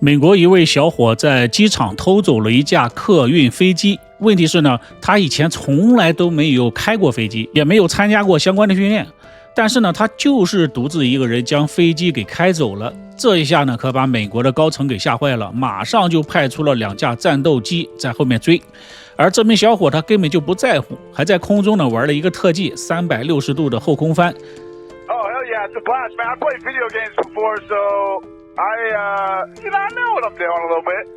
美国一位小伙在机场偷走了一架客运飞机，问题是呢，他以前从来都没有开过飞机，也没有参加过相关的训练，但是呢，他就是独自一个人将飞机给开走了。这一下呢，可把美国的高层给吓坏了，马上就派出了2架战斗机在后面追。而这名小伙他根本就不在乎，还在空中呢玩了一个特技360度的后空翻。Oh hell yeah, it's a blast, man! I played video games before, so I know what I'm doing a little bit.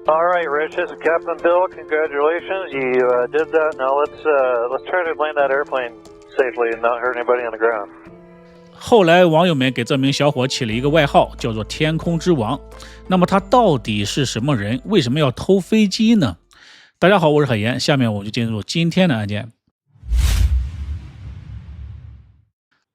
All right, Rich, this is Captain Bill. Congratulations, you did that. Now let's try to land that airplane safely and not hurt anybody on the ground. 后来网友们给这名小伙起了一个外号，叫做天空之王。那么他到底是什么人？为什么要偷飞机呢？大家好，我是海岩，下面我们就进入今天的案件。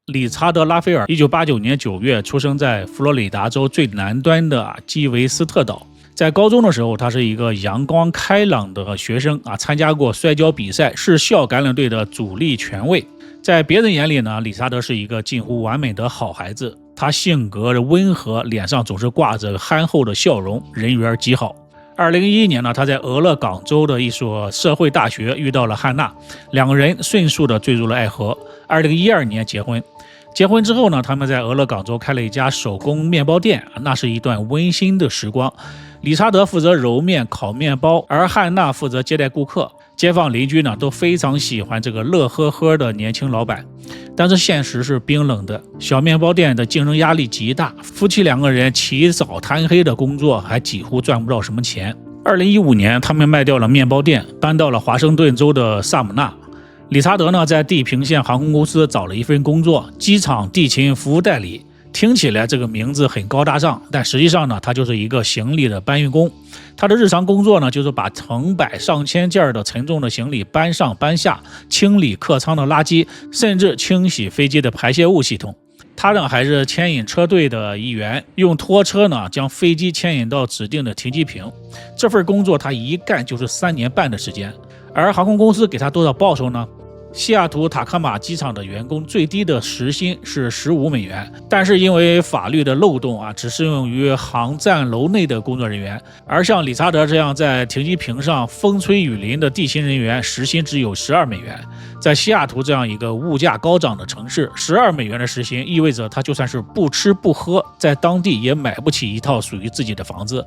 理查德·拉斐尔1989年9月出生在佛罗里达州最南端的基维斯特岛。在高中的时候，他是一个阳光开朗的学生参加过摔跤比赛，是校橄榄队的主力权卫。在别人眼里呢，理查德是一个近乎完美的好孩子，他性格温和，脸上总是挂着憨厚的笑容，人缘极好。2011年呢，他在俄勒冈州的一所社会大学遇到了汉娜，两个人迅速的坠入了爱河。2012年结婚。结婚之后呢，他们在俄勒冈州开了一家手工面包店，那是一段温馨的时光。理查德负责揉面、烤面包，而汉娜负责接待顾客。街坊邻居呢都非常喜欢这个乐呵呵的年轻老板。但是现实是冰冷的，小面包店的竞争压力极大，夫妻2个人起早贪黑的工作，还几乎赚不到什么钱。2015年，他们卖掉了面包店，搬到了华盛顿州的萨姆纳。理查德呢，在地平线航空公司找了一份工作，机场地勤服务代理。听起来这个名字很高大上，但实际上呢，他就是一个行李的搬运工。他的日常工作呢，就是把成百上千件的沉重的行李搬上搬下，清理客舱的垃圾，甚至清洗飞机的排泄物系统。他呢还是牵引车队的一员，用拖车呢将飞机牵引到指定的停机坪。这份工作他一干就是3年半的时间。而航空公司给他多少报酬呢？西雅图塔科马机场的员工最低的时薪是15美元，但是因为法律的漏洞只适用于航站楼内的工作人员，而像理查德这样在停机坪上风吹雨淋的地勤人员，时薪只有12美元。在西雅图这样一个物价高涨的城市，12美元的时薪意味着他就算是不吃不喝，在当地也买不起一套属于自己的房子。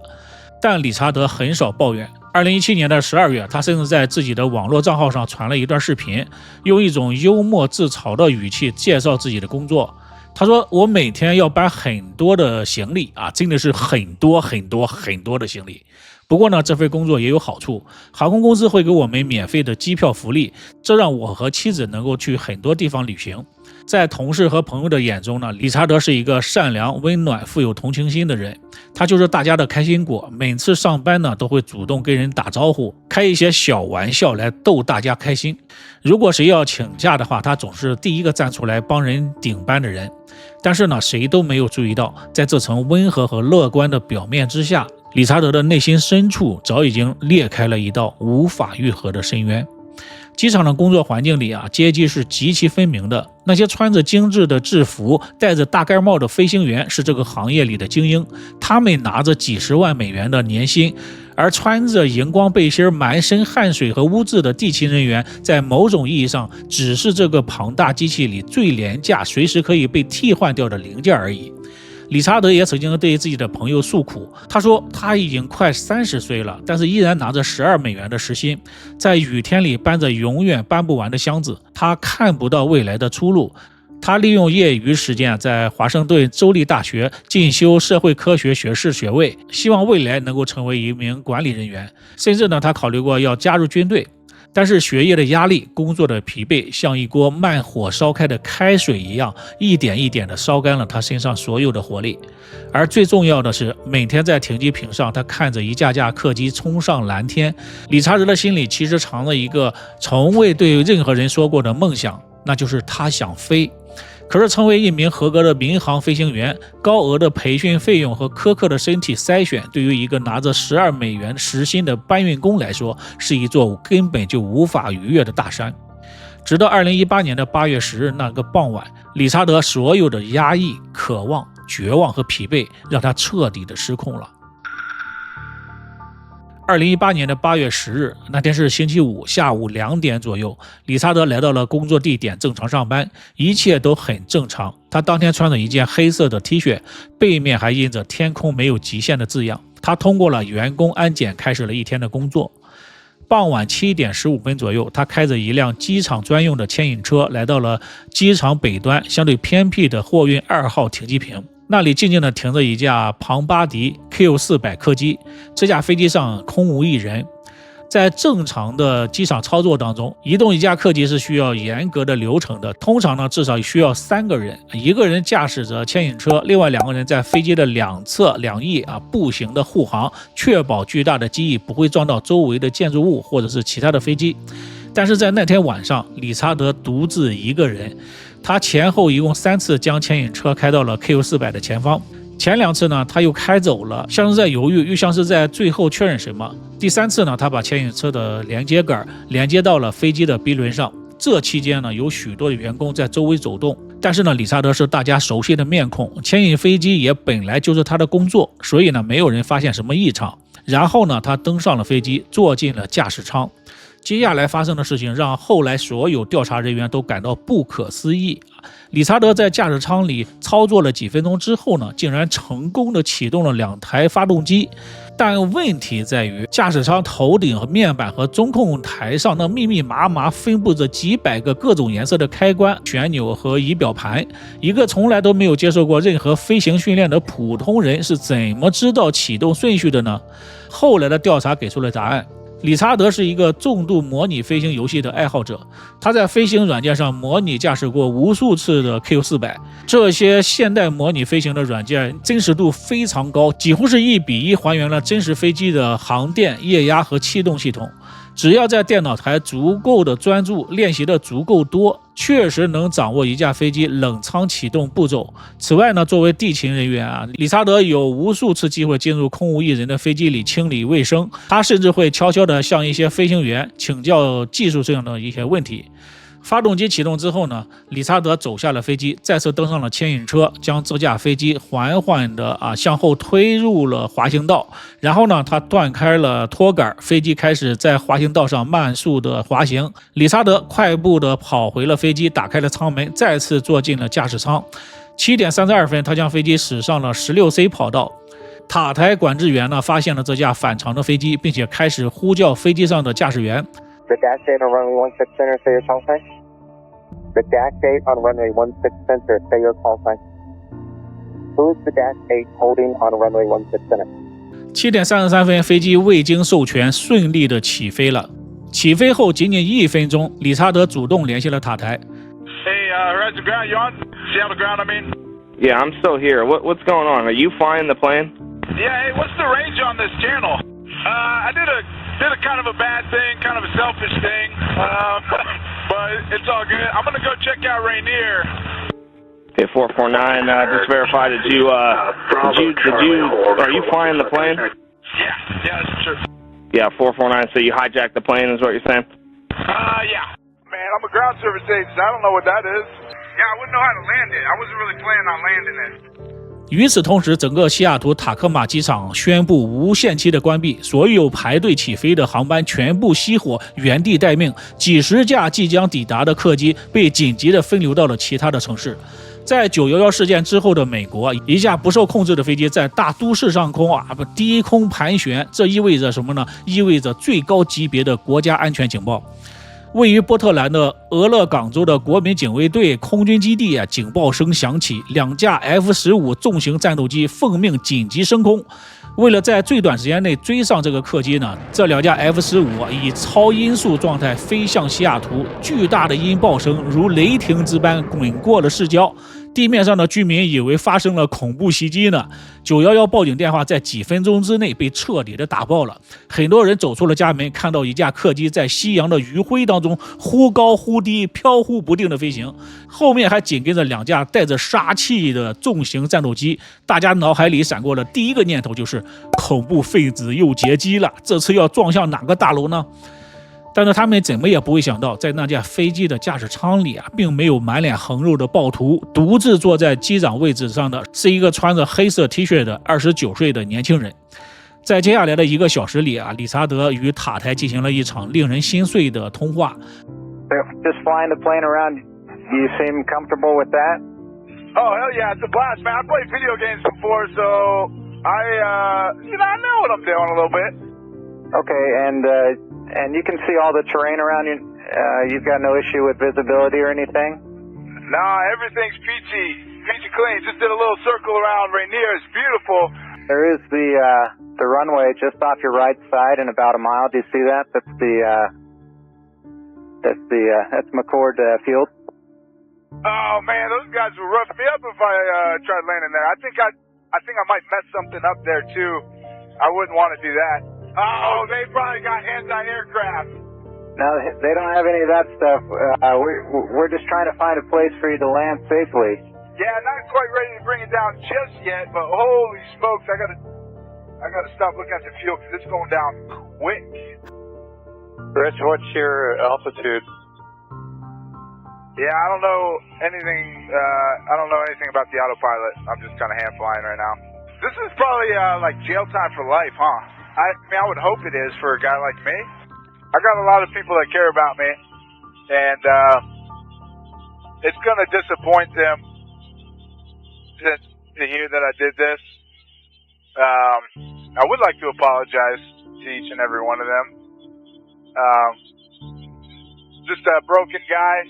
但理查德很少抱怨。2017年的12月，他甚至在自己的网络账号上传了一段视频，用一种幽默自嘲的语气介绍自己的工作。他说，我每天要搬很多的行李真的是很多的行李。不过呢，这份工作也有好处，航空公司会给我们免费的机票福利，这让我和妻子能够去很多地方旅行。在同事和朋友的眼中呢，理查德是一个善良、温暖、富有同情心的人，他就是大家的开心果，每次上班呢都会主动跟人打招呼，开一些小玩笑来逗大家开心。如果谁要请假的话，他总是第一个站出来帮人顶班的人。但是呢，谁都没有注意到，在这层温和和乐观的表面之下，理查德的内心深处早已经裂开了一道无法愈合的深渊。机场的工作环境里阶级是极其分明的。那些穿着精致的制服、戴着大盖帽的飞行员是这个行业里的精英，他们拿着几十万美元的年薪，而穿着荧光背心、满身汗水和污渍的地勤人员，在某种意义上只是这个庞大机器里最廉价、随时可以被替换掉的零件而已。理查德也曾经对自己的朋友诉苦，他说他已经快30岁了，但是依然拿着12美元的时薪，在雨天里搬着永远搬不完的箱子，他看不到未来的出路。他利用业余时间在华盛顿州立大学进修社会科学学士学位，希望未来能够成为一名管理人员，甚至他考虑过要加入军队。但是学业的压力、工作的疲惫，像一锅慢火烧开的开水一样，一点一点地烧干了他身上所有的活力。而最重要的是，每天在停机坪上，他看着一架架客机冲上蓝天，理查德的心里其实藏着一个从未对任何人说过的梦想，那就是他想飞。可是成为一名合格的民航飞行员，高额的培训费用和苛刻的身体筛选，对于一个拿着12美元时薪的搬运工来说，是一座根本就无法逾越的大山。直到2018年的8月10日那个傍晚，理查德所有的压抑、渴望、绝望和疲惫，让他彻底的失控了。2018年的8月10日，那天是星期五下午2点左右，理查德来到了工作地点正常上班，一切都很正常。他当天穿着一件黑色的 T 恤，背面还印着天空没有极限的字样。他通过了员工安检，开始了一天的工作。傍晚7点15分左右，他开着一辆机场专用的牵引车来到了机场北端相对偏僻的货运2号停机坪，那里静静地停着一架庞巴迪 Q400 客机，这架飞机上空无一人。在正常的机场操作当中，移动一架客机是需要严格的流程的，通常呢至少需要3个人，一个人驾驶着牵引车，另外2个人在飞机的两侧两翼步行的护航，确保巨大的机翼不会撞到周围的建筑物或者是其他的飞机。但是在那天晚上，理查德独自一个人，他前后一共3次将牵引车开到了 Q400 的前方。前2次呢，他又开走了，像是在犹豫，又像是在最后确认什么。第3次呢，他把牵引车的连接杆连接到了飞机的 B 轮上。这期间呢，有许多的员工在周围走动，但是呢，理查德是大家熟悉的面孔，牵引飞机也本来就是他的工作，所以呢，没有人发现什么异常。然后呢，他登上了飞机，坐进了驾驶舱。接下来发生的事情让后来所有调查人员都感到不可思议。理查德在驾驶舱里操作了几分钟之后呢，竟然成功的启动了2台发动机。但问题在于，驾驶舱头顶和面板和中控台上那密密麻麻分布着几百个各种颜色的开关、旋钮和仪表盘。一个从来都没有接受过任何飞行训练的普通人是怎么知道启动顺序的呢？后来的调查给出了答案。理查德是一个重度模拟飞行游戏的爱好者，他在飞行软件上模拟驾驶过无数次的 Q400， 这些现代模拟飞行的软件真实度非常高，几乎是1比1还原了真实飞机的航电、液压和气动系统。只要在电脑台足够的专注，练习的足够多，确实能掌握一架飞机冷舱启动步骤。此外呢，作为地勤人员理查德有无数次机会进入空无一人的飞机里清理卫生，他甚至会悄悄地向一些飞行员请教技术上的一些问题。发动机启动之后呢，理查德走下了飞机，再次登上了牵引车，将这架飞机缓缓地向后推入了滑行道。然后呢，他断开了拖杆，飞机开始在滑行道上慢速的滑行。理查德快步地跑回了飞机，打开了舱门，再次坐进了驾驶舱。7点32分，他将飞机驶上了 16C 跑道。塔台管制员呢发现了这架反常的飞机，并且开始呼叫飞机上的驾驶员。The dash 8 on runway 16 center, say your call sign. The dash 8 on runway 16 center, say your call sign. Who is the dash 8 holding on runway 16 center? 7点33分，飞机未经授权顺利的起飞了。起飞后仅仅1分钟，理查德主动联系了塔台。Hey, Horizon Ground, you on? Seattle Ground, I mean. Yeah, I'm still here. What's going on? Are you flying the plane? Yeah, hey, what's the range on this channel? I did a kind of a bad thing, kind of a selfish thing, but it's all good. I'm gonna go check out Rainier. Okay, 449. Just verify. Are you flying the plane? Yeah, that's true. Yeah, 449. So you hijacked the plane, is what you're saying? Yeah. Man, I'm a ground service agent. I don't know what that is. Yeah, I wouldn't know how to land it. I wasn't really planning on landing it.与此同时，整个西雅图塔科马机场宣布无限期的关闭，所有排队起飞的航班全部熄火，原地待命。几十架即将抵达的客机被紧急的分流到了其他的城市。在911事件之后的美国，一架不受控制的飞机在大都市上空低空盘旋，这意味着什么呢？意味着最高级别的国家安全警报。位于波特兰的俄勒冈州的国民警卫队空军基地警报声响起，2架 F-15 重型战斗机奉命紧急升空。为了在最短时间内追上这个客机呢，这2架 F-15以超音速状态飞向西雅图，巨大的音爆声如雷霆之般滚过了市郊。地面上的居民以为发生了恐怖袭击呢。911报警电话在几分钟之内被彻底的打爆了，很多人走出了家门，看到一架客机在夕阳的余晖当中忽高忽低、飘忽不定的飞行，后面还紧跟着2架带着杀气的重型战斗机。大家脑海里闪过的第一个念头就是恐怖分子又劫机了，这次要撞向哪个大楼呢？但是他们怎么也不会想到，在那架飞机的驾驶舱里并没有满脸横肉的暴徒，独自坐在机长位置上的是一个穿着黑色 T 恤的29岁的年轻人。在接下来的1个小时里啊，理查德与塔台进行了一场令人心碎的通话。Just flying the plane around, you seem comfortable with that? Oh, hell yeah, it's a blast, man. I played video games before, so I know what I'm doing a little bit. Okay, and you can see all the terrain around you. You've got no issue with visibility or anything? Nah, everything's peachy clean. Just did a little circle around Rainier. It's beautiful. There is the runway just off your right side in about a mile. Do you see that? That's McCord Field. Oh man, those guys would rough me up if I tried landing there. I think I might mess something up there too. I wouldn't want to do that. Oh, they probably got anti-aircraft. No, they don't have any of that stuff. We're just trying to find a place for you to land safely. Yeah, not quite ready to bring it down just yet, but holy smokes, I gotta stop looking at the fuel because it's going down quick. Rich, what's your altitude? Yeah, I don't know anything about the autopilot. I'm just kind of hand flying right now. This is probably like jail time for life, huh? I mean, I would hope it is for a guy like me. I got a lot of people that care about me, and it's gonna disappoint them to hear that I did this. I would like to apologize to each and every one of them. Just a broken guy.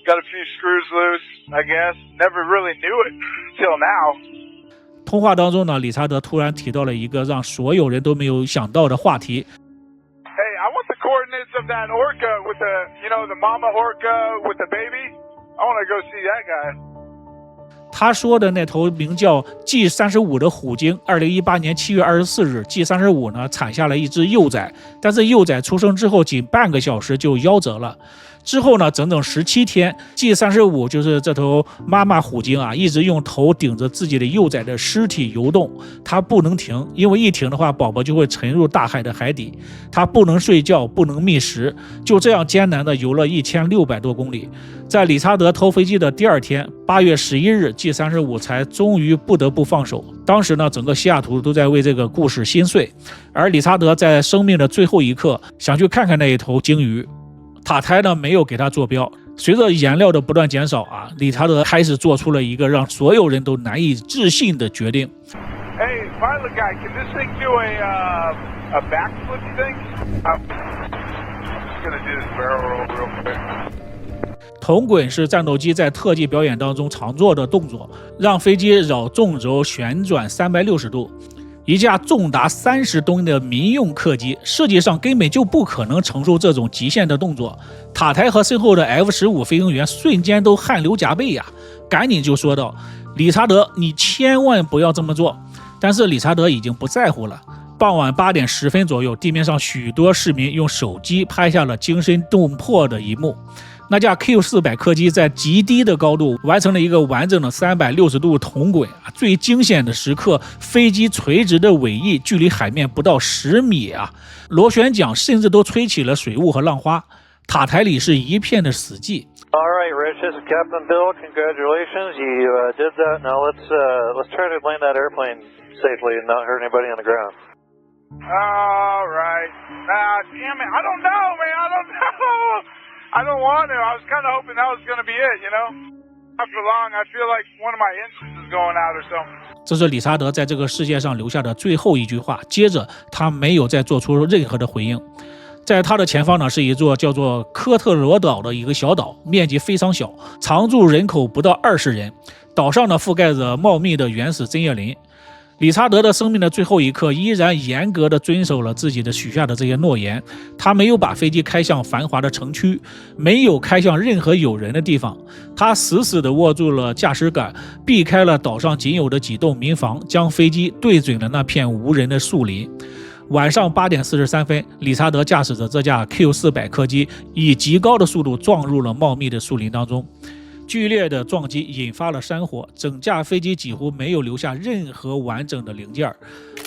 Got a few screws loose, I guess. Never really knew it till now. 通话当中呢，理查德突然提到了一个让所有人都没有想到的话题。Hey, I want the coordinates of that orca with the mama orca with the baby. I want to go see that guy. 他说的那头名叫 G35 的虎鲸，2018年7月24日 ，G35 呢产下了一只幼崽，但是幼崽出生之后仅半个小时就夭折了。之后呢，整整17天 ，G35 就是这头妈妈虎鲸啊，一直用头顶着自己的幼崽的尸体游动，它不能停，因为一停的话，宝宝就会沉入大海的海底。它不能睡觉，不能觅食，就这样艰难的游了1600多公里。在理查德偷飞机的第2天，8月11日 ，G35 才终于不得不放手。当时呢，整个西雅图都在为这个故事心碎，而理查德在生命的最后一刻想去看看那一头鲸鱼。塔台呢没有给他坐标，随着燃料的不断减少啊，理查德开始做出了一个让所有人都难以置信的决定。Hey, pilot guy, can this thing do a backflip thing? I'm just gonna do this barrel roll real quick. 铜滚是战斗机在特技表演当中常做的动作，让飞机绕纵轴旋转360度。一架重达30吨的民用客机，设计上根本就不可能承受这种极限的动作。塔台和身后的 F-15飞行员瞬间都汗流浃背呀，赶紧就说道：“理查德，你千万不要这么做。”但是理查德已经不在乎了。傍晚8点10分左右，地面上许多市民用手机拍下了惊心动魄的一幕。那架 Q400 客机在极低的高度完成了一个完整的360度铜滚，最惊险的时刻，飞机垂直的尾翼距离海面不到10米啊！螺旋桨甚至都吹起了水雾和浪花，塔台里是一片的死寂。All right, Rich, this is Captain Bill. Congratulations, you did that. Now let's try to land that airplane safely and not hurt anybody on the ground. All right. Damn it, I don't know, man. I don't want to. I was kind of hoping that was going to be it, you know? After long, I feel like one of my engines is going out or something. 这是理查德在这个世界上留下的最后一句话，接着他没有再做出任何的回应。在他的前方呢，是一座叫做科特罗岛的一个小岛，面积非常小，常住人口不到20人。岛上呢覆盖着茂密的原始针叶林。理查德的生命的最后一刻，依然严格的遵守了自己的许下的这些诺言。他没有把飞机开向繁华的城区，没有开向任何有人的地方。他死死地握住了驾驶杆，避开了岛上仅有的几栋民房，将飞机对准了那片无人的树林。晚上8点43分，理查德驾驶着这架 Q400 客机，以极高的速度撞入了茂密的树林当中。剧烈的撞击引发了山火，整架飞机几乎没有留下任何完整的零件。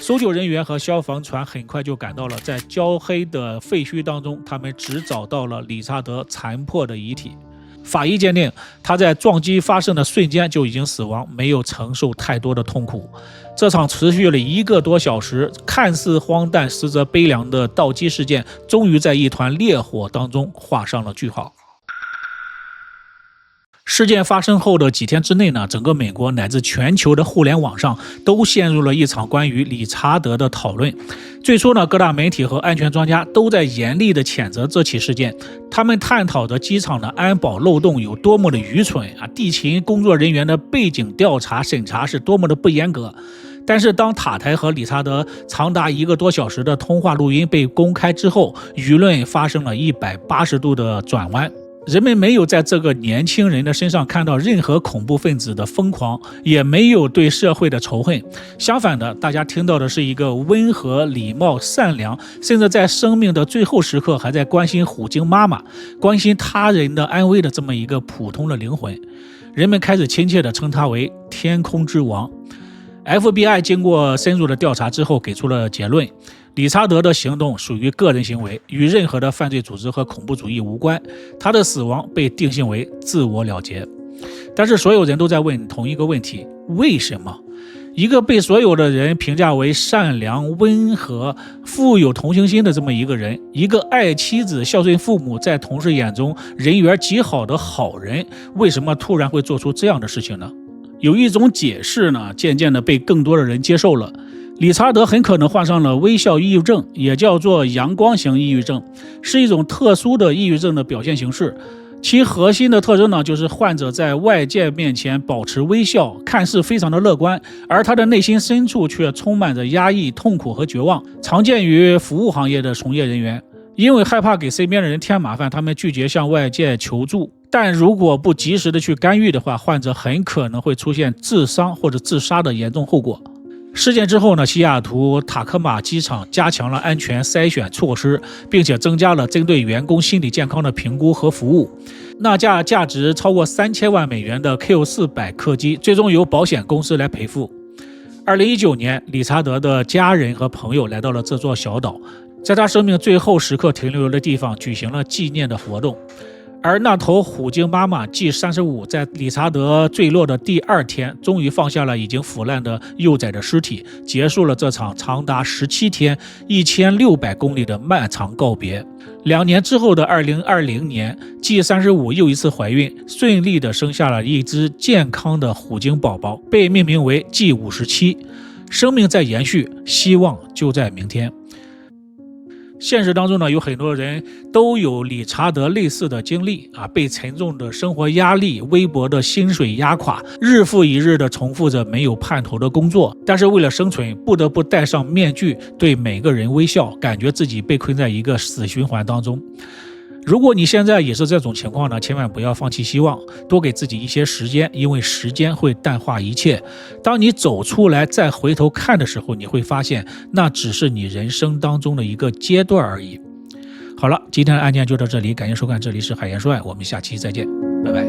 搜救人员和消防船很快就赶到了，在焦黑的废墟当中，他们只找到了理查德残破的遗体。法医鉴定，他在撞击发生的瞬间就已经死亡，没有承受太多的痛苦。这场持续了1个多小时，看似荒诞实则悲凉的盗机事件，终于在一团烈火当中画上了句号。事件发生后的几天之内呢，整个美国乃至全球的互联网上都陷入了一场关于理查德的讨论。最初呢，各大媒体和安全专家都在严厉地谴责这起事件，他们探讨着机场的安保漏洞有多么的愚蠢啊，地勤工作人员的背景调查审查是多么的不严格。但是当塔台和理查德长达1个多小时的通话录音被公开之后，舆论发生了180度的转弯。人们没有在这个年轻人的身上看到任何恐怖分子的疯狂，也没有对社会的仇恨。相反的，大家听到的是一个温和、礼貌、善良，甚至在生命的最后时刻还在关心虎鲸妈妈、关心他人的安危的这么一个普通的灵魂。人们开始亲切地称他为天空之王。FBI 经过深入的调查之后给出了结论，理查德的行动属于个人行为，与任何的犯罪组织和恐怖主义无关，他的死亡被定性为自我了结。但是所有人都在问同一个问题，为什么一个被所有的人评价为善良、温和、富有同情心的这么一个人，一个爱妻子、孝顺父母，在同事眼中人缘极好的好人，为什么突然会做出这样的事情呢？有一种解释呢，渐渐的被更多的人接受了。理查德很可能患上了微笑抑郁症，也叫做阳光型抑郁症，是一种特殊的抑郁症的表现形式。其核心的特征呢，就是患者在外界面前保持微笑，看似非常的乐观，而他的内心深处却充满着压抑、痛苦和绝望。常见于服务行业的从业人员，因为害怕给身边的人添麻烦，他们拒绝向外界求助。但如果不及时的去干预的话，患者很可能会出现自伤或者自杀的严重后果。事件之后呢，西雅图塔科马机场加强了安全筛选措施，并且增加了针对员工心理健康的评估和服务。那架价值超过3000万美元的 Q400 客机最终由保险公司来赔付。2019年，理查德的家人和朋友来到了这座小岛，在他生命最后时刻停留的地方举行了纪念的活动。而那头虎鲸妈妈 G35 在理查德坠落的第2天，终于放下了已经腐烂的幼崽的尸体，结束了这场长达17天、1600公里的漫长告别。2年之后的2020年 ，G35 又一次怀孕，顺利地生下了一只健康的虎鲸宝宝，被命名为 G57。生命在延续，希望就在明天。现实当中呢，有很多人都有理查德类似的经历啊，被沉重的生活压力、微薄的薪水压垮，日复一日的重复着没有盼头的工作，但是为了生存，不得不戴上面具，对每个人微笑，感觉自己被困在一个死循环当中。如果你现在也是这种情况呢，千万不要放弃希望，多给自己一些时间，因为时间会淡化一切。当你走出来再回头看的时候，你会发现那只是你人生当中的一个阶段而已。好了，今天的案件就到这里，感谢收看，这里是海燕说案，我们下期再见，拜拜。